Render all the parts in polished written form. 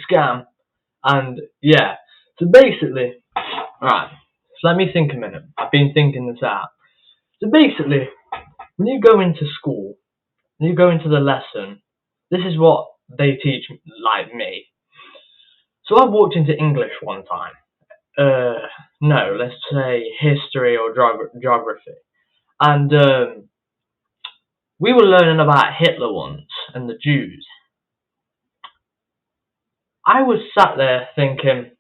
scam. And yeah, so basically, right, so let me think a minute. I've been thinking this out. So basically, when you go into school, when you go into the lesson, this is what they teach like me. So I walked into English one time. No, let's say history or geography. And we were learning about Hitler once and the Jews. I was sat there thinking,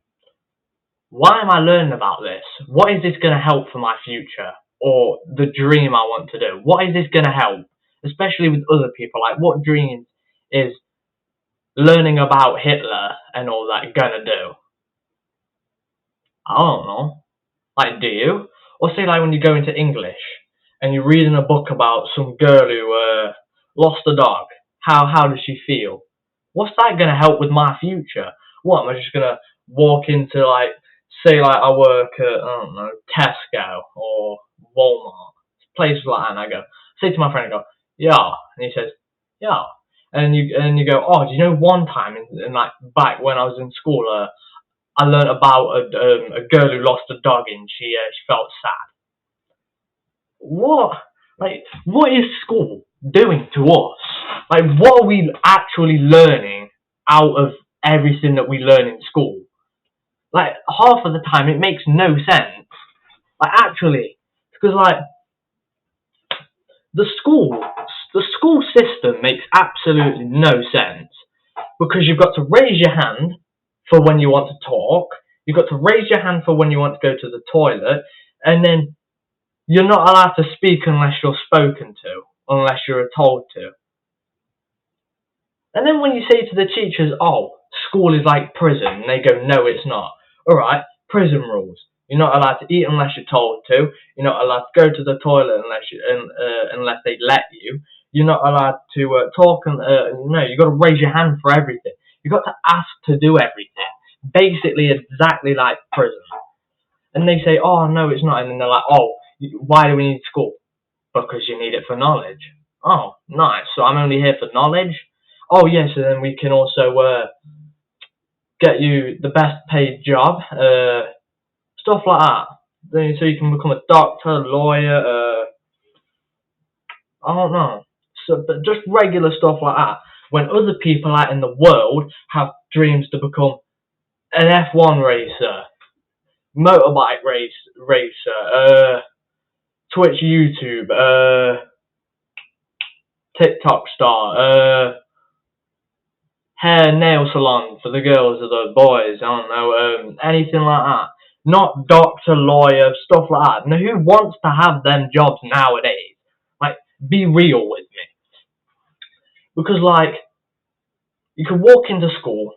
why am I learning about this? What is this going to help for my future? Or the dream I want to do? What is this going to help? Especially with other people. Like, what dream is learning about Hitler and all that going to do? I don't know. Like, do you? Or say, like, when you go into English and you're reading a book about some girl who lost a dog. How does she feel? What's that going to help with my future? What, am I just going to walk into, like, say, like, I work at, I don't know, Tesco or Walmart, places like that, and I go, say to my friend, I go, yeah, and he says, yeah. And you go, oh, do you know one time, in like, back when I was in school, I learned about a girl who lost a dog and she felt sad. What? Like, what is school doing to us? Like, what are we actually learning out of everything that we learn in school? Like, half of the time it makes no sense. Like, actually, because like the school, the school system makes absolutely no sense because you've got to raise your hand for when you want to talk. You've got to raise your hand for when you want to go to the toilet, and then you're not allowed to speak unless you're spoken to, unless you're told to. And then when you say to the teachers, oh, school is like prison, and they go, no, it's not. Alright, prison rules. You're not allowed to eat unless you're told to. You're not allowed to go to the toilet unless they let you. You're not allowed to talk. No, you've got to raise your hand for everything. You've got to ask to do everything. Basically, exactly like prison. And they say, oh, no, it's not. And then they're like, oh, why do we need school? Because you need it for knowledge. Oh, nice. So I'm only here for knowledge? Oh, yes, and then we can also get you the best paid job, stuff like that. So you can become a doctor, lawyer, I don't know. So, but just regular stuff like that. When other people out in the world have dreams to become an F1 racer, motorbike racer, Twitch, YouTube, TikTok star, hair nail salon for the girls or the boys, I don't know, anything like that. Not doctor, lawyer, stuff like that. Now, who wants to have them jobs nowadays? Like, be real with me. Because, like, you can walk into school,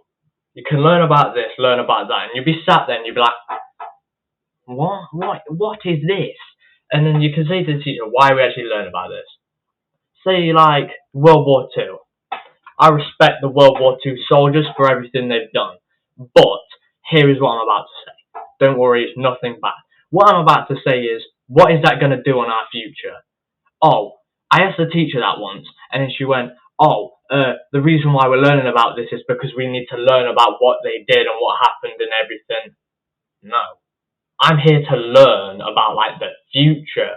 you can learn about this, learn about that, and you'll be sat there and you'll be like, what is this? And then you can say to the teacher, why we actually learn about this. Say, like, World War II. I respect the World War II soldiers for everything they've done. But here is what I'm about to say. Don't worry, it's nothing bad. What I'm about to say is, what is that going to do on our future? Oh, I asked the teacher that once, and then she went, oh, the reason why we're learning about this is because we need to learn about what they did and what happened and everything. No. I'm here to learn about, like, the future,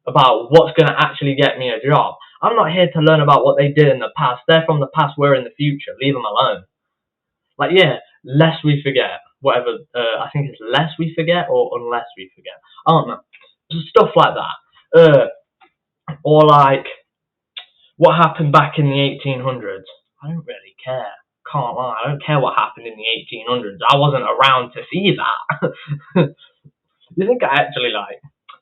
about what's going to actually get me a job. I'm not here to learn about what they did in the past. They're from the past, we're in the future. Leave them alone. Like, yeah, lest we forget. Whatever, I think it's lest we forget or unless we forget. I don't know. Stuff like that. Or like, what happened back in the 1800s? I don't really care. Can't lie. I don't care what happened in the 1800s. I wasn't around to see that. You think I actually like?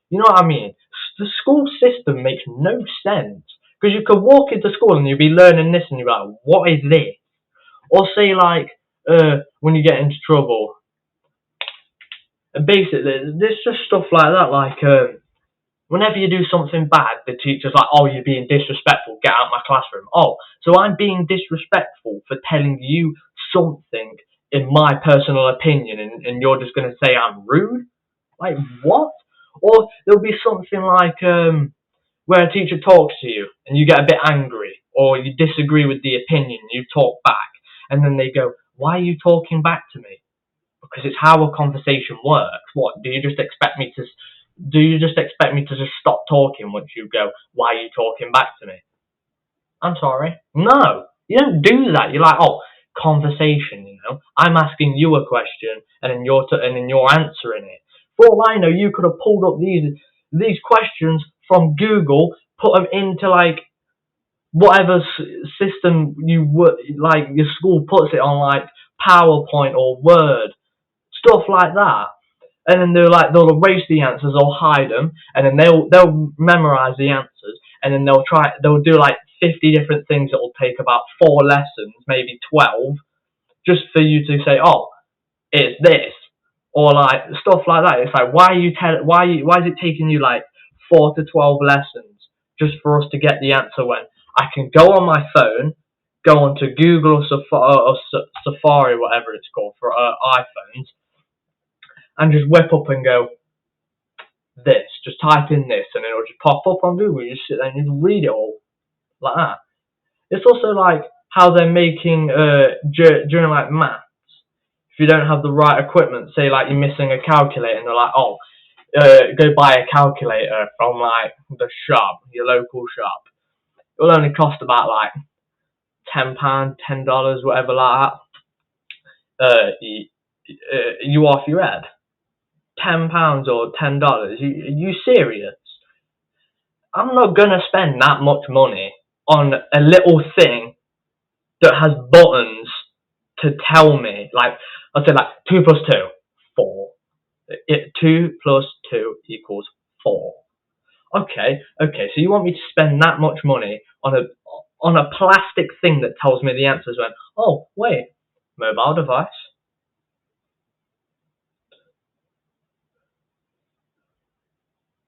You know what I mean? The school system makes no sense. Because you could walk into school and you'll be learning this and you'll be like, what is this? Or say like, when you get into trouble. Basically, there's just stuff like that. Like, whenever you do something bad, the teacher's like, oh, you're being disrespectful, get out of my classroom. Oh, so I'm being disrespectful for telling you something in my personal opinion and you're just going to say I'm rude? Like, what? Or there'll be something like where a teacher talks to you and you get a bit angry or you disagree with the opinion, you talk back, and then they go, why are you talking back to me? Because it's how a conversation works. What, do you just expect me to just stop talking once you go, why are you talking back to me? I'm sorry. No, you don't do that. You're like, oh, conversation, I'm asking you a question and then you're answering it. For all I know, you could have pulled up these questions from Google, put them into like whatever system you would like your school puts it on, like PowerPoint or Word, stuff like that. And then they'll erase the answers or hide them, and then they'll memorize the answers, and then they'll do like 50 different things that will take about 4 lessons, maybe 12, just for you to say, oh, it's this, or like stuff like that. It's like, why is it taking you like 4 to 12 lessons just for us to get the answer when I can go on my phone, go onto Google or Safari, whatever it's called for iPhones, and just whip up and go, this, just type in this, and it'll just pop up on Google. You just sit there and you read it all like that. It's also like how they're making during like maths. If you don't have the right equipment, say like you're missing a calculator, and they're like, oh, go buy a calculator from like the shop, your local shop. It will only cost about like £10, $10, whatever like that. You off your head? £10 or $10? You serious? I'm not gonna spend that much money on a little thing that has buttons to tell me, like, I'll say like 2 plus 2, 4. 2 plus 2 equals 4. Okay, so you want me to spend that much money on a plastic thing that tells me the answers when, oh, wait, mobile device.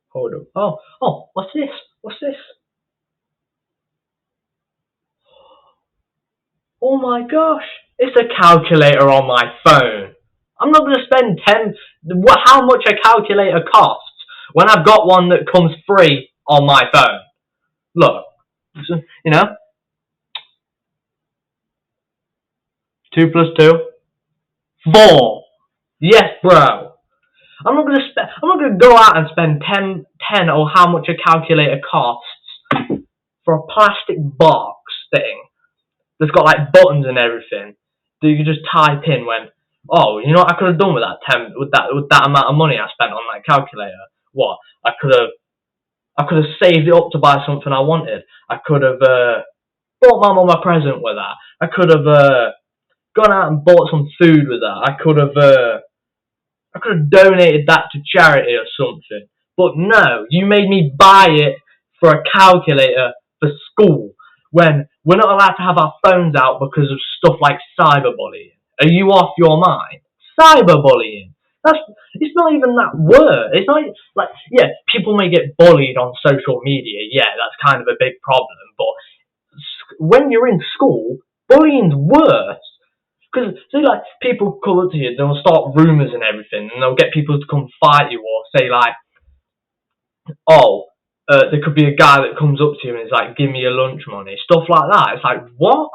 Hold up. Oh, what's this? Oh my gosh, it's a calculator on my phone. I'm not going to spend how much a calculator costs when I've got one that comes free on my phone. Look, 2 plus 2, 4. Yes, bro. I'm not going to go out and spend 10 or how much a calculator costs for a plastic box thing that's got like buttons and everything that you can just type in when, oh, you know what I could have done with that amount of money I spent on that calculator? What? I could have saved it up to buy something I wanted. I could have bought my mum a present with that. I could have gone out and bought some food with that. I could have donated that to charity or something. But no, you made me buy it for a calculator for school when we're not allowed to have our phones out because of stuff like cyberbullying. Are you off your mind? Cyberbullying. It's not even that word. It's not like, yeah, people may get bullied on social media. Yeah, that's kind of a big problem. But when you're in school, bullying's worse. Because, see, like, people come up to you, they'll start rumours and everything, and they'll get people to come fight you, or say, like, oh, there could be a guy that comes up to you and is like, give me your lunch money, stuff like that. It's like, what?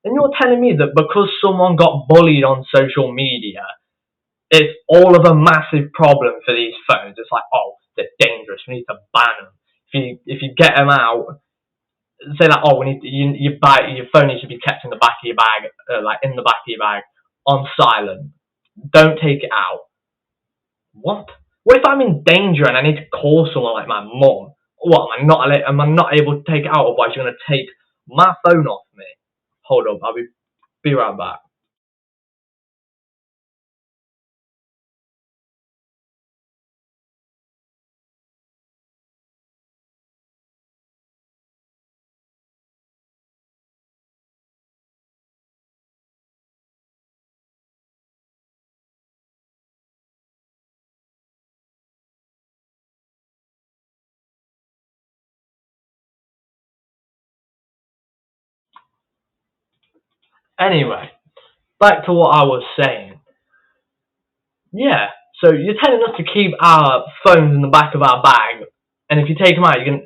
And you're telling me that because someone got bullied on social media, it's all of a massive problem for these phones. It's like, oh, they're dangerous, we need to ban them. If you get them out, say like, oh, your phone needs to be kept in the back of your bag, like in the back of your bag, on silent. Don't take it out. What? What if I'm in danger and I need to call someone like my mum? What, am I not able to take it out, otherwise you're gonna take my phone off me? Hold up, I'll be right back. Anyway, back to what I was saying. Yeah, so you're telling us to keep our phones in the back of our bag, and if you take them out, you're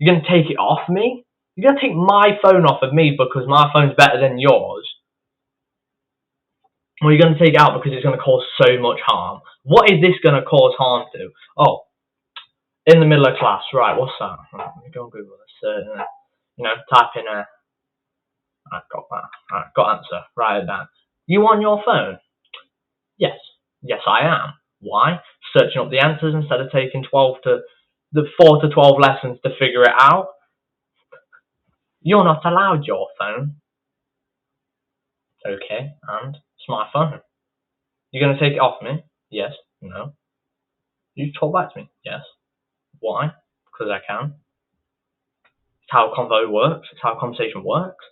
gonna take it off me? You're gonna take my phone off of me because my phone's better than yours? Well, you're going to take it out because it's going to cause so much harm. What is this going to cause harm to? Oh, in the middle of class, right? What's that? Right, let me go on Google this. Type in a. I got that. Right, got answer. Write it down. You on your phone? Yes. Yes, I am. Why? Searching up the answers instead of taking 4 to 12 lessons to figure it out. You're not allowed your phone. Okay, and it's my phone. You're going to take it off me? Yes. No. You talk back to me? Yes. Why? Because I can. It's how convo works. It's how conversation works.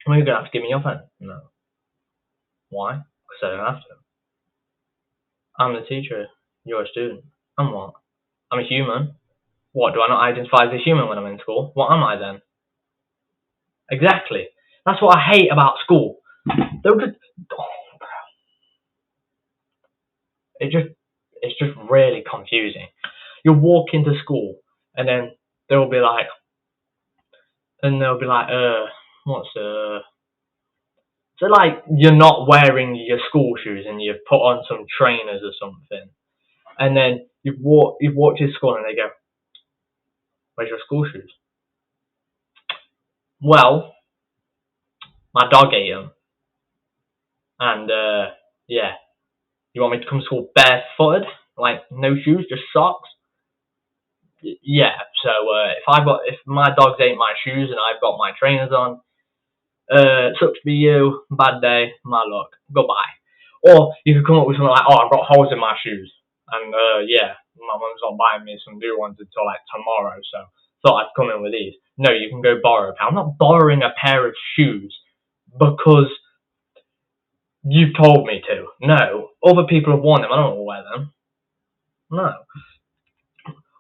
Well, you're going to have to give me your phone. No. Why? Because I don't have to. I'm the teacher. You're a student. I'm what? I'm a human. What, do I not identify as a human when I'm in school? What am I then? Exactly. That's what I hate about school. They'll just... It's just really confusing. You'll walk into school and then they'll be like, what's so like you're not wearing your school shoes and you've put on some trainers or something, and then you've walked to school and they go, "Where's your school shoes?" Well, my dog ate them, and yeah, you want me to come to school barefooted, like no shoes, just socks? Yeah. So if my dog's ate my shoes and I've got my trainers on, sucks for you, bad day, my luck, goodbye. Or you could come up with something like, "Oh, I've got holes in my shoes, and yeah, my mum's not buying me some new ones until like tomorrow, so thought I'd come in with these." No, you can go borrow a pair. I'm not borrowing a pair of shoes because you've told me to. No, other people have worn them. I don't want to wear them. No.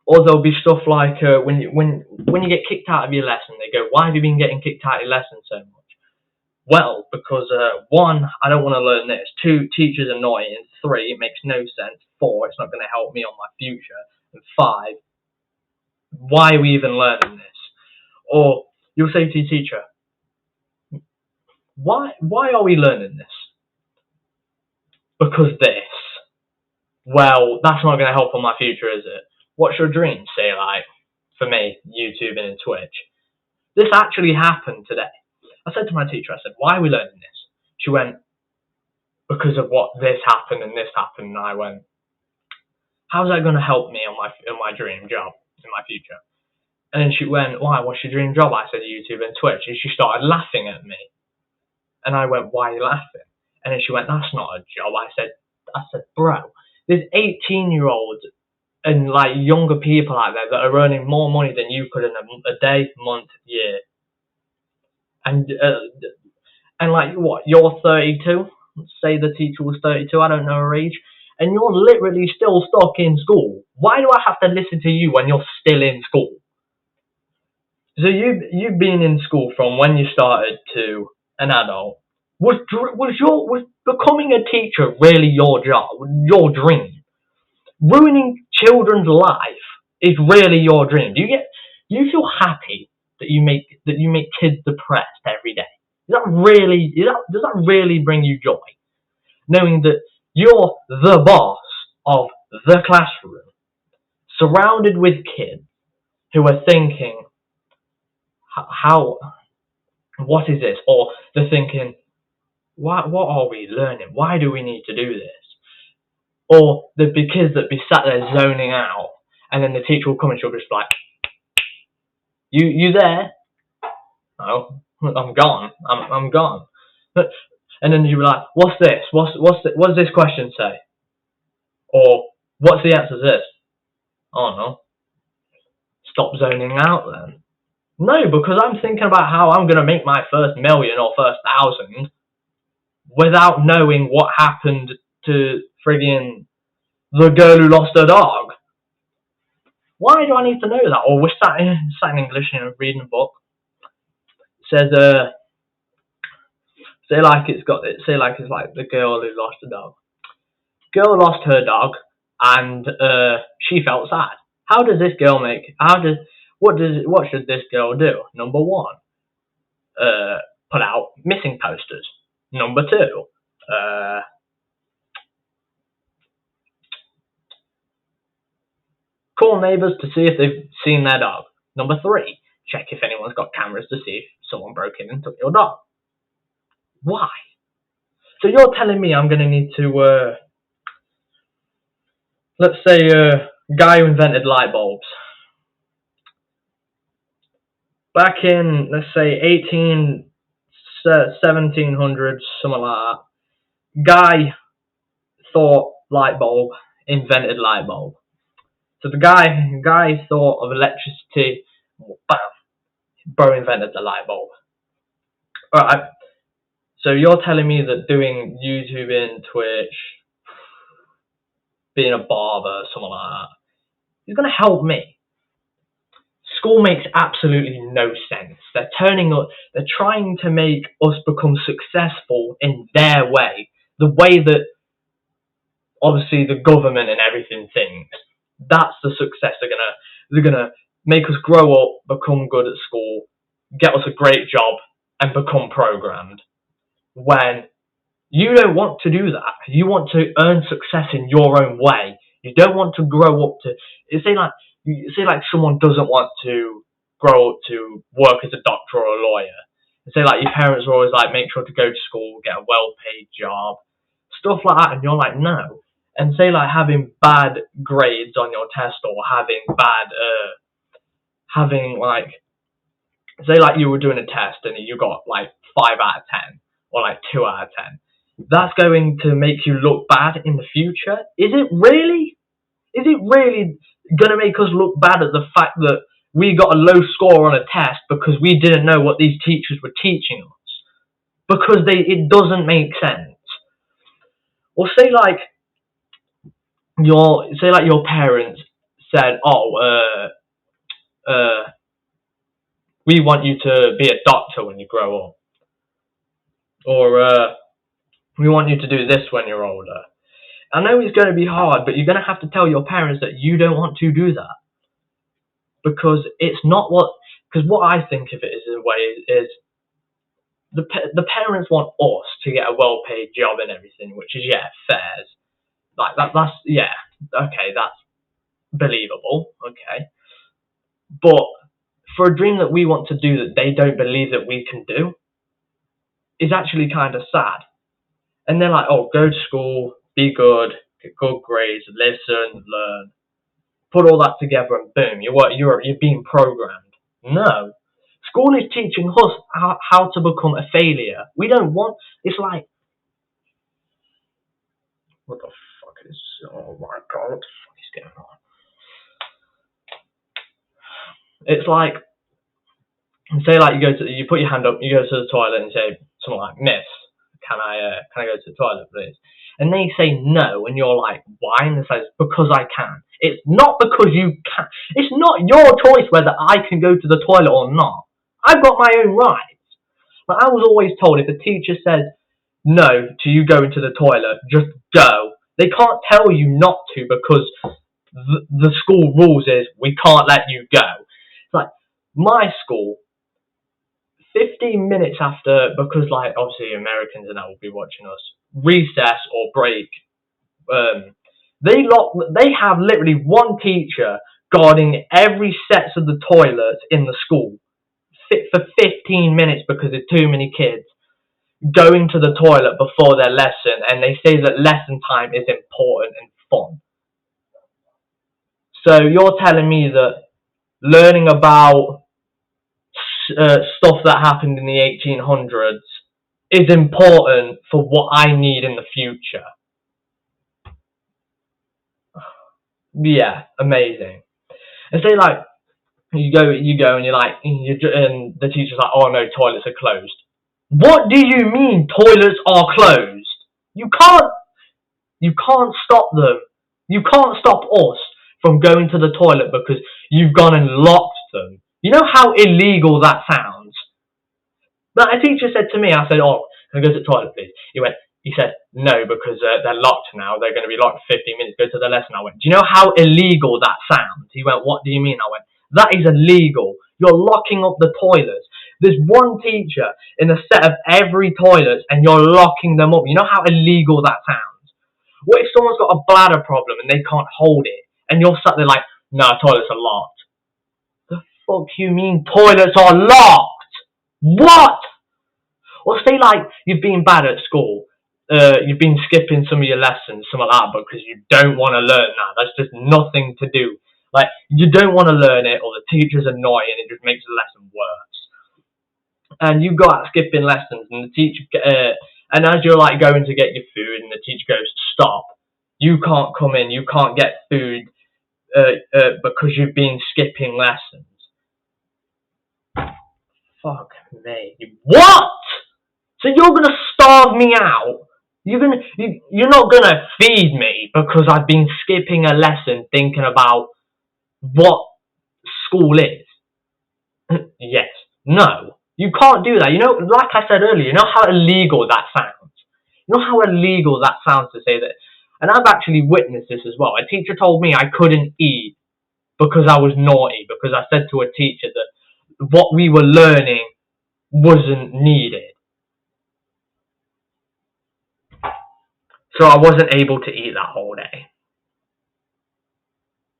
Or there'll be stuff like when you get kicked out of your lesson, they go, "Why have you been getting kicked out of your lesson so much?" Well, because 1, I don't want to learn this. 2, teachers are annoying. 3, it makes no sense. 4, it's not going to help me on my future. And 5, why are we even learning this? Or you'll say to your teacher, why are we learning this? Because this. Well, that's not going to help on my future, is it? What's your dream? Say, like, for me, YouTube and Twitch. This actually happened today. I said to my teacher, I said, "Why are we learning this?" She went, "Because of what this happened and this happened." And I went, "How's that going to help me on my dream job in my future?" And then she went, "Why? What's your dream job?" I said, "YouTube and Twitch." And she started laughing at me. And I went, "Why are you laughing?" And then she went, "That's not a job." I said, "Bro, there's 18-year-olds and like younger people out there that are earning more money than you could in a day, month, year. And like what? You're 32. Say the teacher was 32. I don't know her age. And you're literally still stuck in school. Why do I have to listen to you when you're still in school?" So you've been in school from when you started to an adult. Was becoming a teacher really your job, your dream? Ruining children's life is really your dream. Do you feel happy that you make kids depressed every day? Does that really bring you joy? Knowing that you're the boss of the classroom, surrounded with kids who are thinking, how what is this? Or they're thinking, what are we learning? Why do we need to do this? Or there'd be kids that be sat there zoning out, and then the teacher will come and she'll just be like, you there? Oh, I'm gone. I'm gone. And then you'll be like, "What's this? What does this question say?" Or "What's the answer to this?" "Oh no." Stop zoning out then. No, because I'm thinking about how I'm going to make my first million or first 1,000 without knowing what happened to friggin' the girl who lost her dog. Why do I need to know that? Or we're sat in English, reading a book. It says, say like it's like the girl who lost the dog. Girl lost her dog, and she felt sad. How does this girl make? What should this girl do? Number 1, put out missing posters. Number 2, Call neighbours to see if they've seen their dog. Number 3, check if anyone's got cameras to see if someone broke in and took your dog. Why? So you're telling me I'm going to need to, let's say, guy who invented light bulbs. Back in, let's say, 1700s, something like that, guy thought light bulb, invented light bulb. So the guy thought of electricity, bam, bro invented the light bulb. Alright, so you're telling me that doing YouTube and Twitch, being a barber, something like that, is going to help me? School makes absolutely no sense. They're trying to make us become successful in their way, the way that obviously the government and everything thinks. That's the success they're gonna make us grow up, become good at school, get us a great job, and become programmed. When you don't want to do that, you want to earn success in your own way. You don't want to grow up to say like someone doesn't want to grow up to work as a doctor or a lawyer. Say like your parents are always like, make sure to go to school, get a well-paid job, stuff like that, and you're like, no. And say like having bad grades on your test, or having like, say like you were doing a test and you got like 5 out of 10 or like 2 out of 10. That's going to make you look bad in the future. Is it really? Is it really going to make us look bad at the fact that we got a low score on a test because we didn't know what these teachers were teaching us? Because it doesn't make sense. Or say like your parents said, we want you to be a doctor when you grow up, or we want you to do this when you're older. I know it's going to be hard, but you're going to have to tell your parents that you don't want to do that, because it's not because what I think of it is, in a way, is the parents want us to get a well-paid job and everything, which is, yeah, fair. Like that's yeah, okay, that's believable, okay. But for a dream that we want to do that they don't believe that we can do is actually kind of sad. And they're like, oh, go to school, be good, get good grades, listen, learn, put all that together, and boom, you're being programmed. No, school is teaching us how to become a failure. We don't want. It's like, what the fuck is? Oh my god, what the fuck is going on? It's like, say like you put your hand up, you go to the toilet and say something like, Miss, can I go to the toilet, please? And they say no, and you're like, why? And they say, because I can. It's not because you can. It's not your choice whether I can go to the toilet or not. I've got my own rights. But I was always told, if a teacher says no to you going to the toilet, just go. They can't tell you not to, because the school rules is we can't let you go. It's like my school, 15 minutes after, because like obviously Americans and that will be watching us, recess or break, they have literally one teacher guarding every sets of the toilets in the school for 15 minutes, because there's too many kids going to the toilet before their lesson, and they say that lesson time is important and fun. So you're telling me that learning about stuff that happened in the 1800s is important for what I need in the future? Yeah, amazing. And say like you go and you're like, and the teacher's like, oh no, toilets are closed. What do you mean toilets are closed? You can't stop them. You can't stop us from going to the toilet because you've gone and locked them. You know how illegal that sounds? But a teacher said to me, I said, oh, can I go to the toilet, please? He said, no, because they're locked now. They're going to be locked for 15 minutes. Go to the lesson. I went, do you know how illegal that sounds? He went, what do you mean? I went, that is illegal. You're locking up the toilets. There's one teacher in a set of every toilet and you're locking them up. You know how illegal that sounds? What if someone's got a bladder problem and they can't hold it and you're sat there like, nah, toilets are locked? The fuck you mean toilets are locked? What? Or say like you've been bad at school. You've been skipping some of your lessons, some of that, because you don't want to learn that. That's just nothing to do. Like, you don't want to learn it, or the teacher's annoying, it just makes the lesson worse. And you go out skipping lessons, and the teacher, and as you're like going to get your food, and the teacher goes, stop, you can't come in, you can't get food, because you've been skipping lessons. Fuck me. What? So you're gonna starve me out? You're not gonna feed me because I've been skipping a lesson thinking about what school is? Yes. No. You can't do that. You know, like I said earlier, you know how illegal that sounds? You know how illegal that sounds to say that? And I've actually witnessed this as well. A teacher told me I couldn't eat because I was naughty, because I said to a teacher that what we were learning wasn't needed. So I wasn't able to eat that whole day.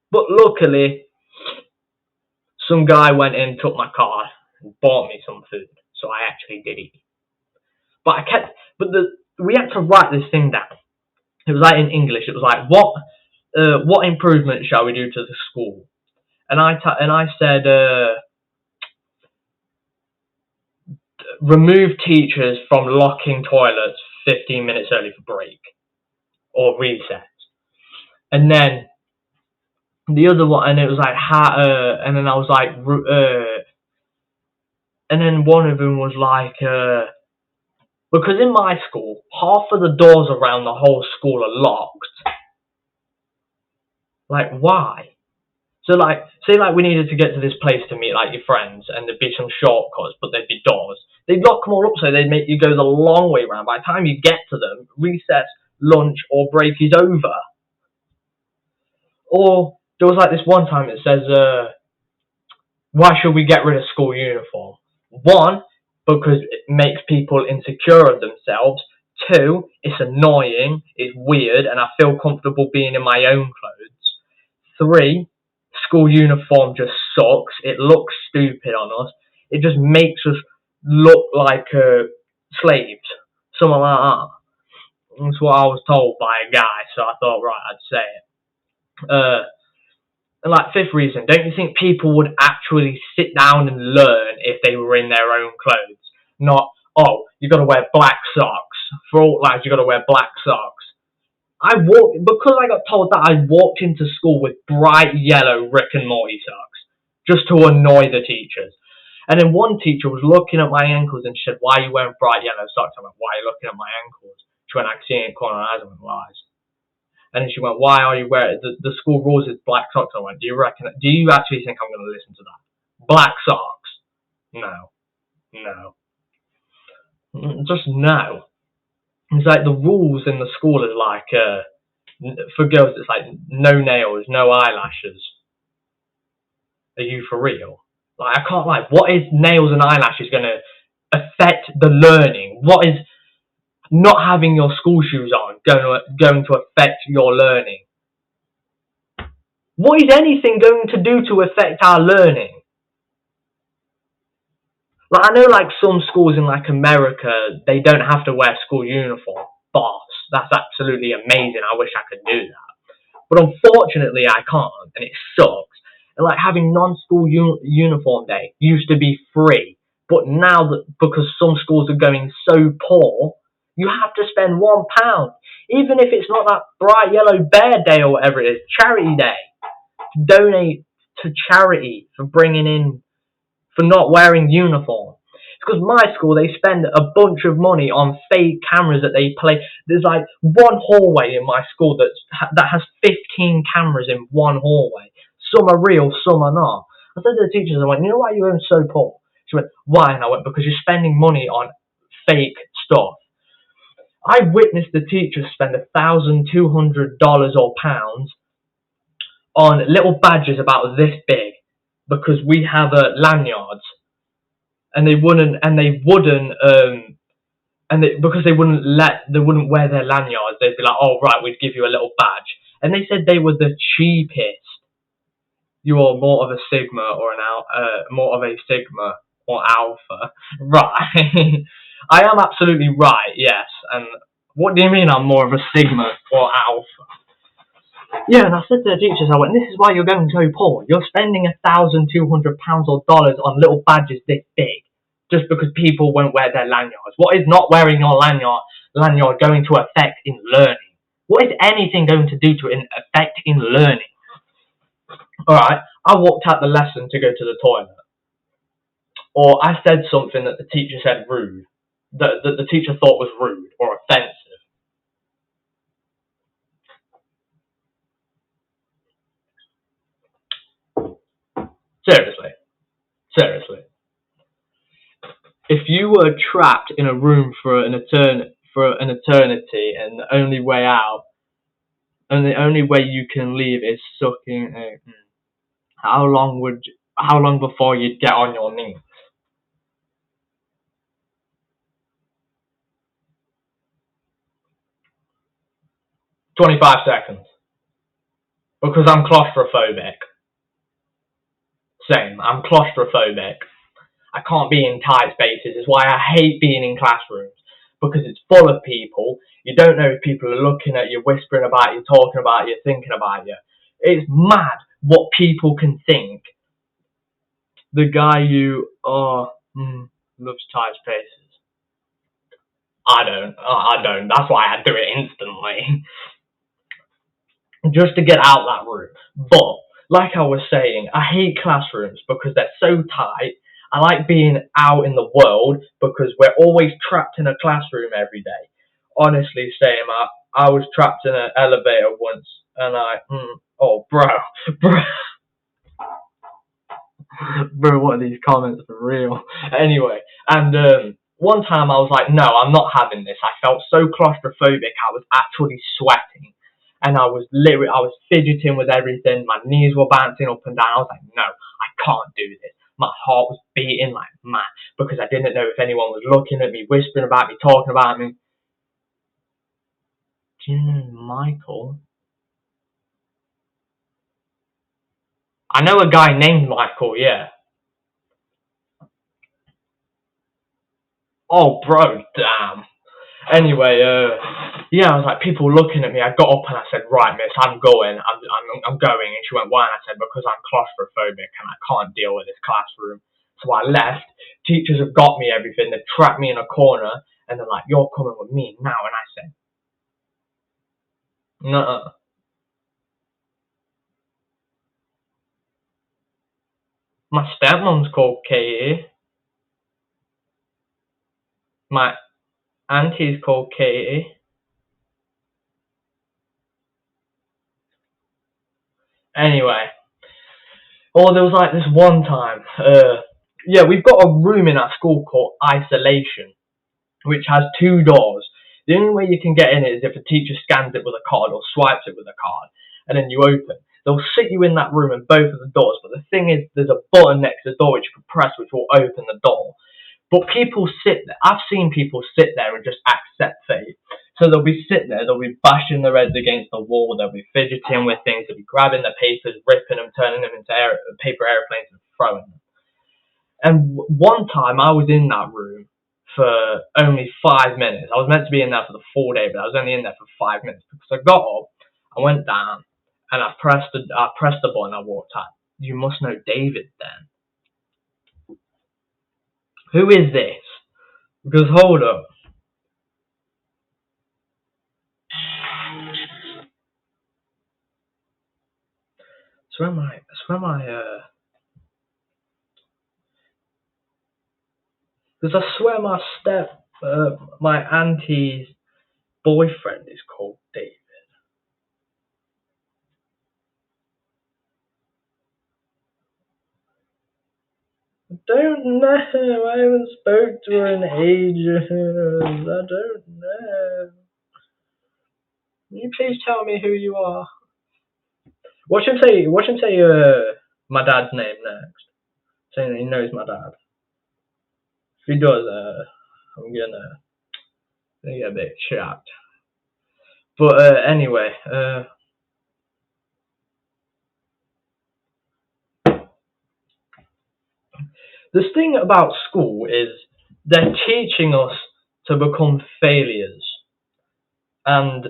But luckily, some guy went in, took my card, and bought me some food. So I actually did eat. But we had to write this thing down. It was like in English. It was like, what improvement shall we do to the school? And I said, remove teachers from locking toilets 15 minutes early for break or recess. And then the other one, and it was like, and then I was like, and then one of them was like, because in my school, half of the doors around the whole school are locked. Like, why? So, like, say, like, we needed to get to this place to meet, like, your friends, and there'd be some shortcuts, but there'd be doors. They'd lock them all up so they'd make you go the long way round. By the time you get to them, recess, lunch, or break is over. Or, there was, like, this one time it says, why should we get rid of school uniform? One, because it makes people insecure of themselves. Two, it's annoying, it's weird, and I feel comfortable being in my own clothes. Three, school uniform just sucks. It looks stupid on us. It just makes us look like slaves. Something like that. That's what I was told by a guy, so I thought, right, I'd say it. And like, fifth reason, don't you think people would actually sit down and learn if they were in their own clothes? Not, oh, you got to wear black socks. For all lads, you got to wear black socks. Because I got told that, I walked into school with bright yellow Rick and Morty socks, just to annoy the teachers. And then one teacher was looking at my ankles and said, why are you wearing bright yellow socks? I went, why are you looking at my ankles? She went, I can see it in the corner of her eyes. I went, lies. And then she went, why are you wearing, the school rules is black socks. I went, do you actually think I'm going to listen to that? Black socks? No. Just no. It's like the rules in the school is like, for girls, it's like no nails, no eyelashes. Are you for real? Like, I can't lie. What is nails and eyelashes going to affect the learning? What is not having your school shoes on going to affect your learning? What is anything going to do to affect our learning? Like, I know, like, some schools in, like, America, they don't have to wear school uniform. Boss, that's absolutely amazing. I wish I could do that. But unfortunately, I can't, and it sucks. And, like, having non-school uniform day used to be free. But now, that because some schools are going so poor, you have to spend £1. Even if it's not that bright yellow bear day or whatever it is, charity day. Donate to charity for not wearing uniform. It's because my school, they spend a bunch of money on fake cameras that they play. There's like one hallway in my school that has 15 cameras in one hallway. Some are real, some are not. I said to the teachers, I went, you know why you're so poor? She went, why? And I went, because you're spending money on fake stuff. I witnessed the teachers spend $1,200 or pounds on little badges about this big, because we have lanyards. and they wouldn't, because they wouldn't wear their lanyards. They'd be like, "Oh right, we'd give you a little badge," and they said they were the cheapest. You are more of a Sigma or more of a Sigma or Alpha, right? I am absolutely right, yes. And what do you mean I'm more of a Sigma or Alpha? Yeah, and I said to the teachers, I went, this is why you're going so poor. You're spending £1,200 or dollars on little badges this big, just because people won't wear their lanyards. What is not wearing your lanyard going to affect in learning? What is anything going to do to affect in learning? Alright, I walked out the lesson to go to the toilet. Or I said something that the teacher said rude, that the teacher thought was rude or offensive. Seriously. If you were trapped in a room for an eternity, and the only way out, and the only way you can leave is sucking a, how long before you'd get on your knees? 25 seconds. Because I'm claustrophobic. Same, I'm claustrophobic. I can't be in tight spaces. It's why I hate being in classrooms. Because it's full of people. You don't know if people are looking at you, whispering about you, talking about you, thinking about you. It's mad what people can think. The guy loves tight spaces. I don't. That's why I do it instantly. Just to get out that room. But, like I was saying, I hate classrooms because they're so tight. I like being out in the world because we're always trapped in a classroom every day. Honestly, Sam, I was trapped in an elevator once, and bro, bro, what are these comments for real? Anyway, and one time I was like, no, I'm not having this. I felt so claustrophobic, I was actually sweating. And I was fidgeting with everything. My knees were bouncing up and down. I was like, no, I can't do this. My heart was beating like mad because I didn't know if anyone was looking at me, whispering about me, talking about me. Do you know Michael? I know a guy named Michael, yeah. Oh, bro, damn. Anyway, yeah, I was like, people looking at me. I got up and I said, right, miss, I'm going. I'm going. And she went, why? And I said, because I'm claustrophobic and I can't deal with this classroom. So I left. Teachers have got me everything. They've trapped me in a corner and they're like, you're coming with me now. And I said, no. My stepmom's called Katie. My auntie's called Katie. Anyway. Or there was like this one time. Yeah, we've got a room in our school called isolation, which has two doors. The only way you can get in it is if a teacher scans it with a card or swipes it with a card, and then you open. They'll sit you in that room in both of the doors, but the thing is, there's a button next to the door which you can press, which will open the door. But people sit there. I've seen people sit there and just accept fate. So they'll be sitting there, they'll be bashing their heads against the wall, they'll be fidgeting with things, they'll be grabbing the papers, ripping them, turning them into paper airplanes and throwing them. And one time I was in that room for only 5 minutes. I was meant to be in there for the full day, but I was only in there for 5 minutes because I got up, I went down, and I pressed the button. I walked out. You must know David then. Who is this? Because hold up. Because I swear my auntie's boyfriend is called David. I don't know. I haven't spoke to her in ages. I don't know. Can you please tell me who you are? Watch him say. My dad's name next, saying that he knows my dad. he does, I'm gonna get a bit shocked. But anyway, the thing about school is they're teaching us to become failures and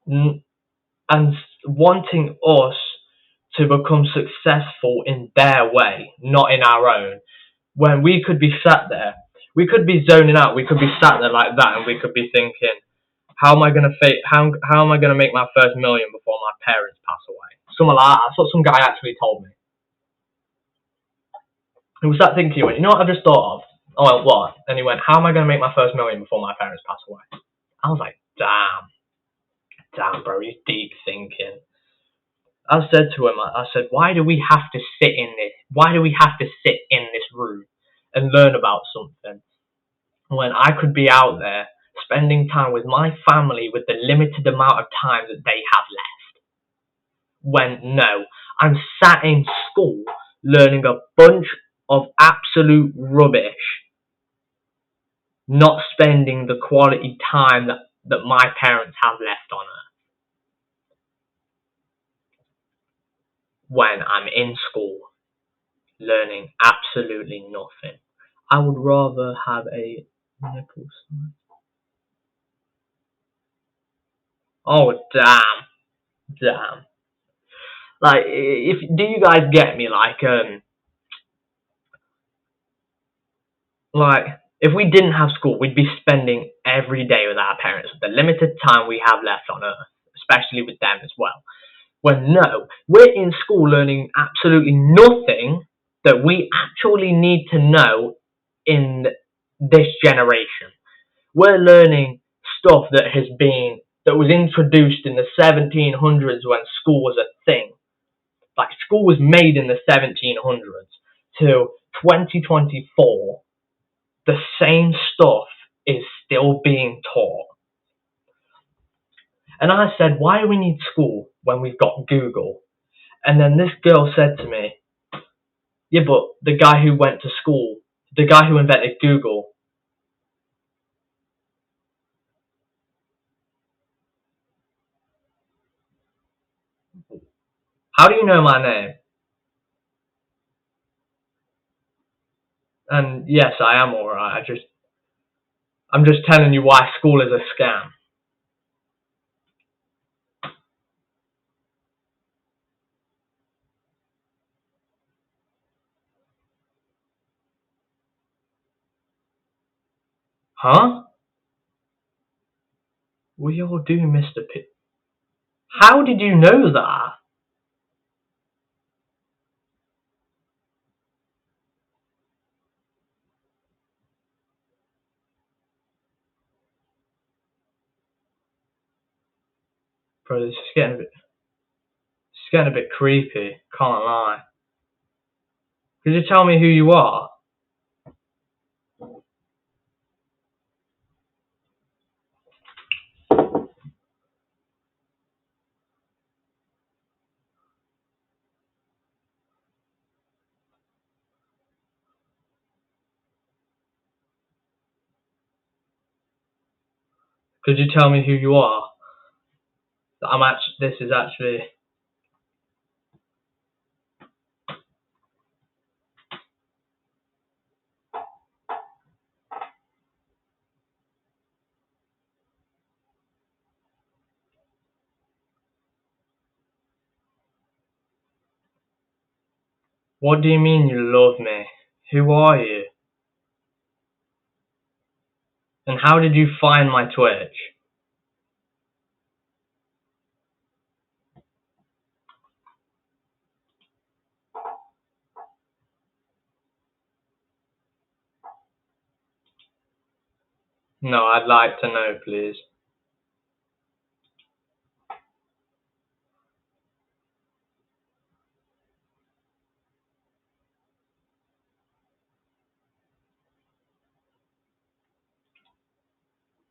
and wanting us to become successful in their way, not in our own. When we could be sat there, we could be zoning out, we could be sat there like that, and we could be thinking, how am I gonna how am I gonna make my first million before my parents pass away? Something like that. That's what some guy actually told me. He was sat thinking, he went, you know what I just thought of? I went, what? And he went, how am I gonna make my first million before my parents pass away? I was like, damn, bro, he's deep thinking. I said to him, I said, why do we have to sit in this? Why do we have to sit in this room and learn about something when I could be out there spending time with my family with the limited amount of time that they have left? When no, I'm sat in school learning a bunch of absolute rubbish, not spending the quality time that my parents have left on earth. When I'm in school learning absolutely nothing. I would rather have a nipple sign. Oh damn. Like, if do you guys get me? Like if we didn't have school, we'd be spending every day with our parents, with the limited time we have left on earth, especially with them as well. When no, we're in school learning absolutely nothing that we actually need to know in this generation. We're learning stuff that was introduced in the 1700s when school was a thing. Like school was made in the 1700s to 2024. The same stuff is still being taught. And I said, why do we need school when we've got Google? And then this girl said to me, yeah, but the guy who went to school, the guy who invented Google, how do you know my name? And yes, I am alright. I'm just telling you why school is a scam. Huh? We all do, Mr. P. How did you know that? Bro, it's getting a bit creepy, can't lie. Could you tell me who you are? Could you tell me who you are? This is actually... What do you mean you love me? Who are you? And how did you find my Twitch? No, I'd like to know, please.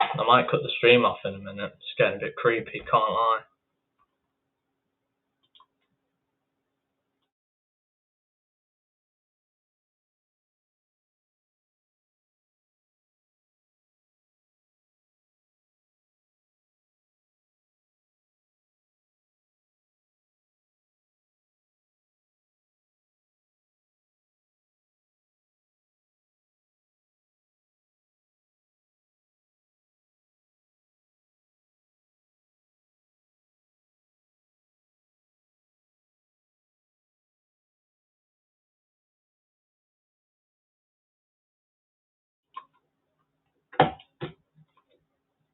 I might cut the stream off in a minute. It's getting a bit creepy, can't lie.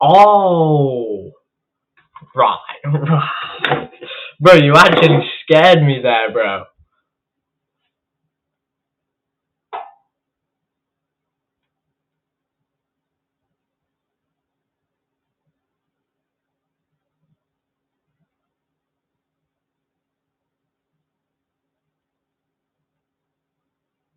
Oh, right, right. Bro, you actually scared me there, bro.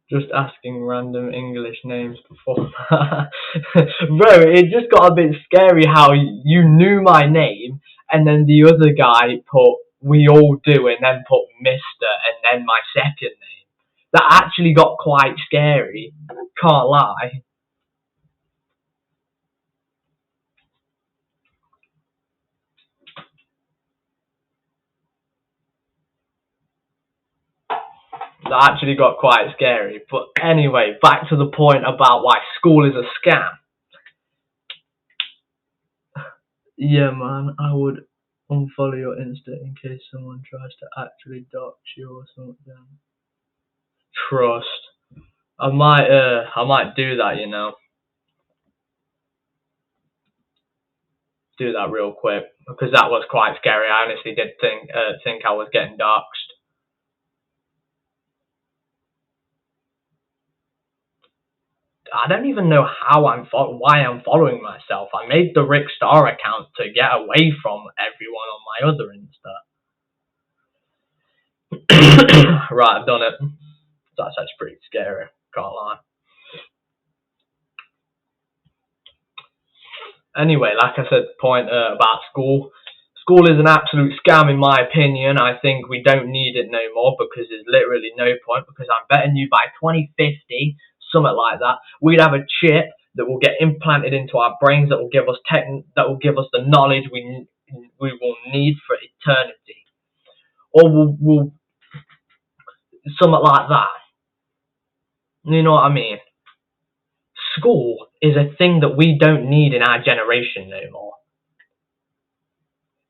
Just asking random English names before that. Bro, it just got a bit scary how you knew my name and then the other guy put we all do and then put Mr. and then my second name. That actually got quite scary. Can't lie. That actually got quite scary. But anyway, back to the point about why school is a scam. Yeah, man, I would unfollow your Insta in case someone tries to actually dox you or something. Trust. I might do that, do that real quick because that was quite scary. I honestly did think I was getting doxxed. I don't even know why I'm following myself. I made the Rick Star account to get away from everyone on my other Insta. Right, I've done it. That's actually pretty scary. Can't lie. Anyway, like I said, point about school. School is an absolute scam in my opinion. I think we don't need it no more because there's literally no point. Because I'm betting you by 2050, something like that, we'd have a chip that will get implanted into our brains that will give us that will give us the knowledge we will need for eternity, or we'll something like that. You know what I mean? School is a thing that we don't need in our generation no more.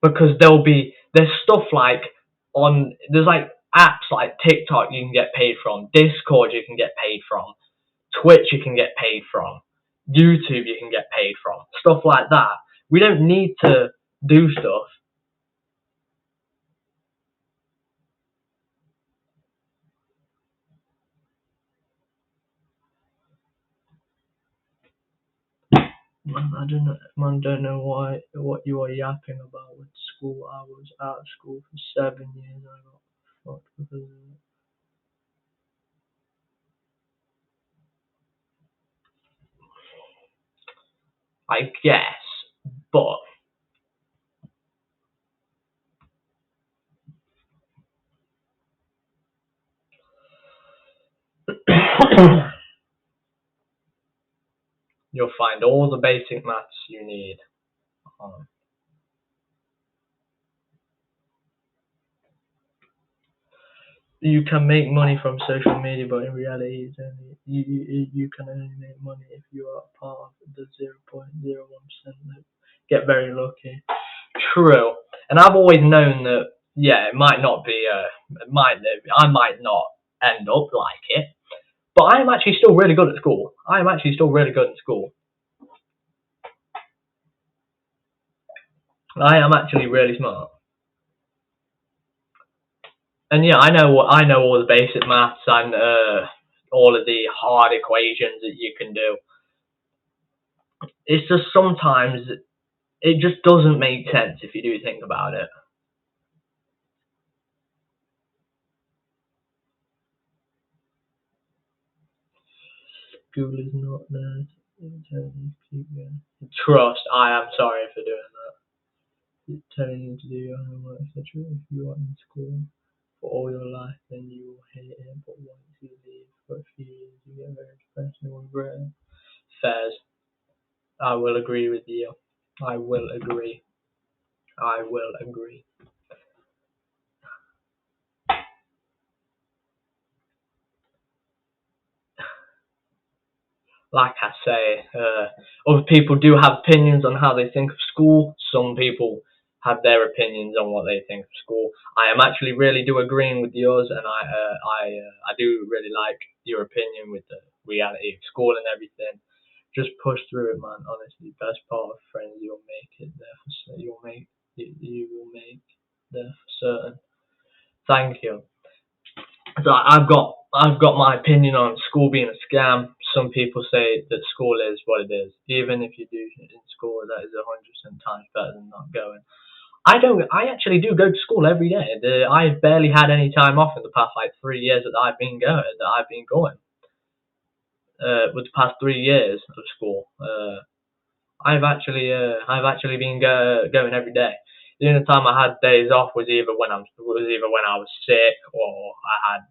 Because there's stuff like there's like apps like TikTok you can get paid from, Discord you can get paid from, Twitch you can get paid from, YouTube you can get paid from, stuff like that. We don't need to do stuff. Don't know what you are yapping about with school. I was out of school for 7 years. I got fucked because of it. I guess, but you'll find all the basic maths you need on. You can make money from social media, but in reality, it's only you can only make money if you are part of the 0.01% that get very lucky. True, and I've always known that. Yeah, it might not be. I might not end up like it, but I am actually still really good at school. I am actually still really good at school. I am actually really smart. And yeah, I know all the basic maths and all of the hard equations that you can do. It's just sometimes it just doesn't make sense if you do think about it. Google is not there. Trust, I am sorry for doing that. It's telling you to do your homework, etc. If you are in school for all your life, then you will hate it. But once you leave for a few years, you get very depressed and regret. Fairs. I will agree with you. I will agree. I will agree. Like I say, other people do have opinions on how they think of school. Some people have their opinions on what they think of school. I am actually really do agreeing with yours, and I do really like your opinion with the reality of school and everything. Just push through it, man. Honestly, best part of friends, you'll make it there for certain. You will make there for certain. Thank you. So I've got my opinion on school being a scam. Some people say that school is what it is. Even if you do in school, that is 100% times better than not going. I don't. I actually do go to school every day. I've barely had any time off in the past 3 years that I've been going. With the past 3 years of school, I've actually been going every day. The only time I had days off was either when I was sick or I had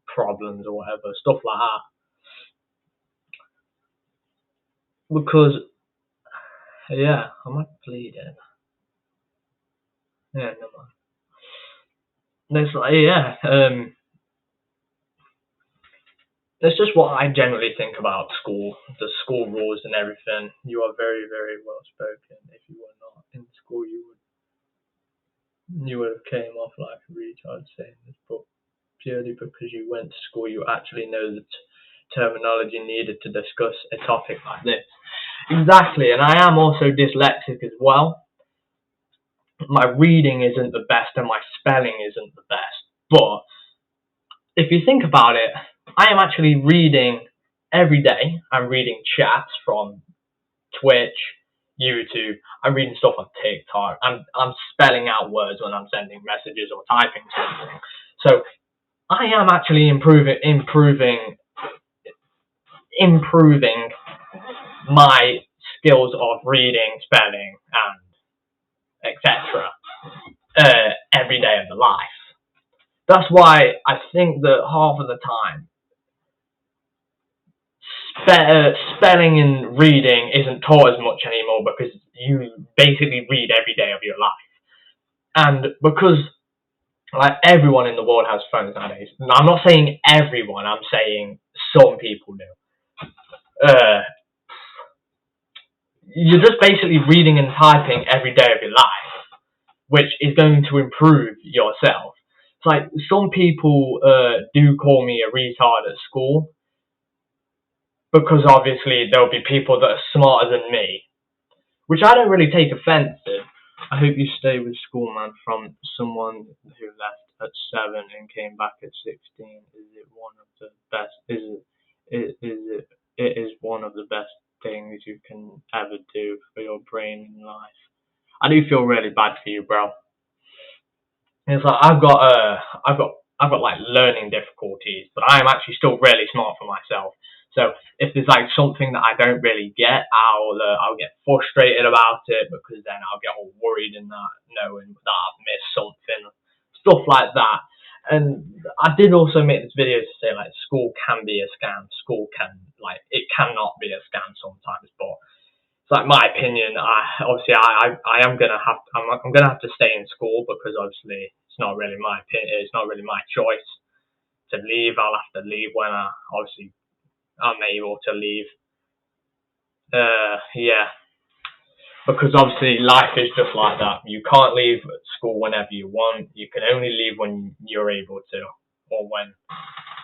problems or whatever, stuff like that. Because yeah, am I bleeding? Yeah, no mind. It's like yeah, that's just what I generally think about school, the school rules and everything. You are very, very well spoken. If you were not in school, you would have came off like a retard saying this, but purely because you went to school, you actually know the terminology needed to discuss a topic like this. Exactly, and I am also dyslexic as well. My reading isn't the best and my spelling isn't the best, but if you think about it, I am actually reading every day. I'm reading chats from Twitch, YouTube. I'm reading stuff on TikTok. I'm spelling out words when I'm sending messages or typing something. So I am actually improving my skills of reading, spelling, and etc. Every day of the life. That's why I think that half of the time spelling and reading isn't taught as much anymore because you basically read every day of your life. And because everyone in the world has phones nowadays. I'm not saying everyone, I'm saying some people do. You're just basically reading and typing every day of your life, which is going to improve yourself. It's like some people do call me a retard at school, because obviously there'll be people that are smarter than me, which I don't really take offense to. I hope you stay with school, man. From someone who left at 7 and came back at 16, is it one of the best? It is one of the best things you can ever do for your brain in life. I do feel really bad for you, bro. It's like I've got like learning difficulties, but I am actually still really smart for myself. So if there's like something that I don't really get, I'll get frustrated about it, because then I'll get all worried and that, knowing that I've missed something, stuff like that. And I did also make this video to say like school can be a scam. School can it cannot be a scam sometimes, but it's like my opinion. I am I'm gonna have to stay in school, because obviously it's not really my opinion. It's not really my choice to leave. I'll have to leave when I'm able to leave. Yeah, because obviously life is just like that. You can't leave school whenever you want. You can only leave when you're able to, or when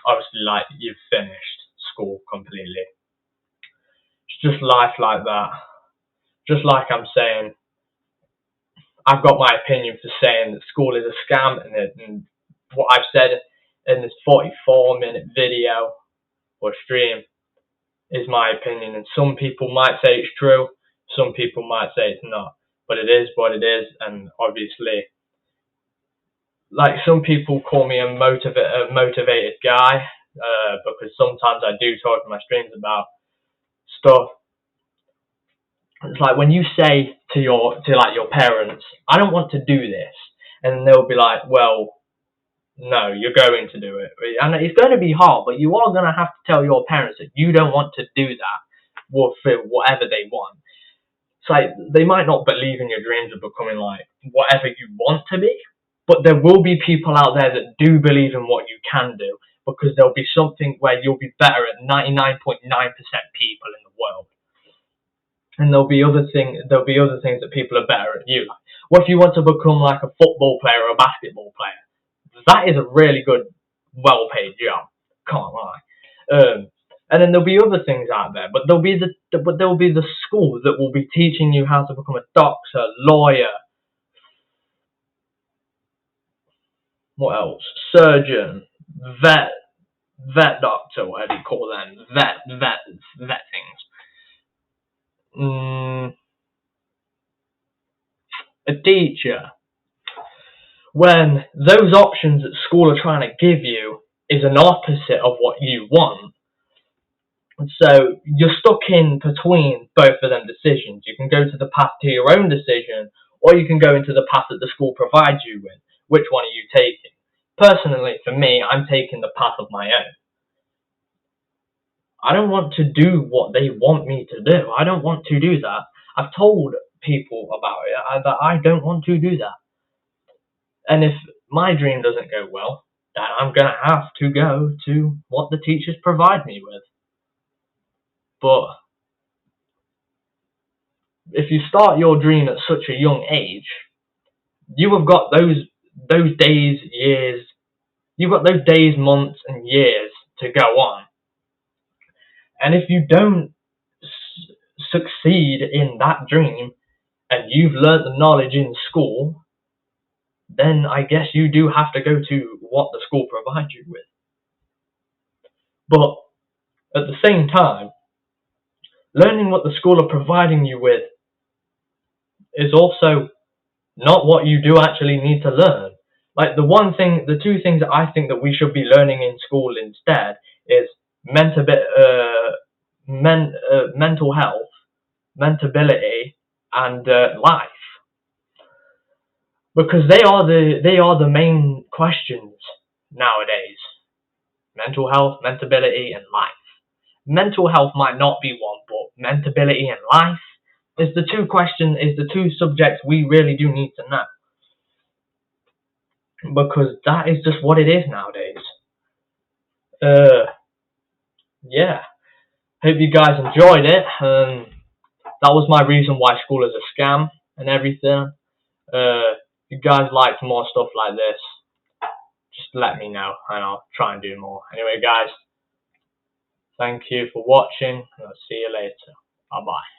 obviously you've finished school completely. It's just life like that. Just like I'm saying, I've got my opinion for saying that school is a scam, and what I've said in this 44-minute video or stream is my opinion. And some people might say it's true, some people might say it's not, but it is what it is. And obviously, some people call me a motivated guy, because sometimes I do talk in my streams about stuff. It's like when you say to your parents, I don't want to do this, and they'll be like, well, no, you're going to do it. And it's going to be hard, but you are going to have to tell your parents that you don't want to do that for whatever they want. It's like they might not believe in your dreams of becoming whatever you want to be, but there will be people out there that do believe in what you can do, because there'll be something where you'll be better at 99.9% people in the world. And there'll be other things that people are better at you. What if you want to become like a football player or a basketball player? That is a really good, well-paid job. Can't lie. And then there'll be other things out there, but there'll be the school that will be teaching you how to become a doctor, lawyer, what else? Surgeon, vet, doctor, whatever you call them, vet things. A teacher. When those options that school are trying to give you is an opposite of what you want, so you're stuck in between both of them decisions. You can go to the path to your own decision, or you can go into the path that the school provides you with. Which one are you taking? Personally, for me, I'm taking the path of my own. I don't want to do what they want me to do. I don't want to do that. I've told people about it that I don't want to do that. And if my dream doesn't go well, then I'm going to have to go to what the teachers provide me with. But if you start your dream at such a young age, you have got those days, years, you've got those days, months, and years to go on. And if you don't succeed in that dream, and you've learnt the knowledge in school, then I guess you do have to go to what the school provides you with. But at the same time, learning what the school are providing you with is also not what you do actually need to learn. Like the two things that I think that we should be learning in school instead is mental health, mentability, and life, because they are the main questions nowadays. Mental health, mentability, and life. Mental health might not be one, but mentability and life is the two subjects we really do need to know, because that is just what it is nowadays. Yeah. Hope you guys enjoyed it. That was my reason why school is a scam and everything. If you guys like more stuff like this, just let me know and I'll try and do more. Anyway, guys, thank you for watching. I'll see you later. Bye bye.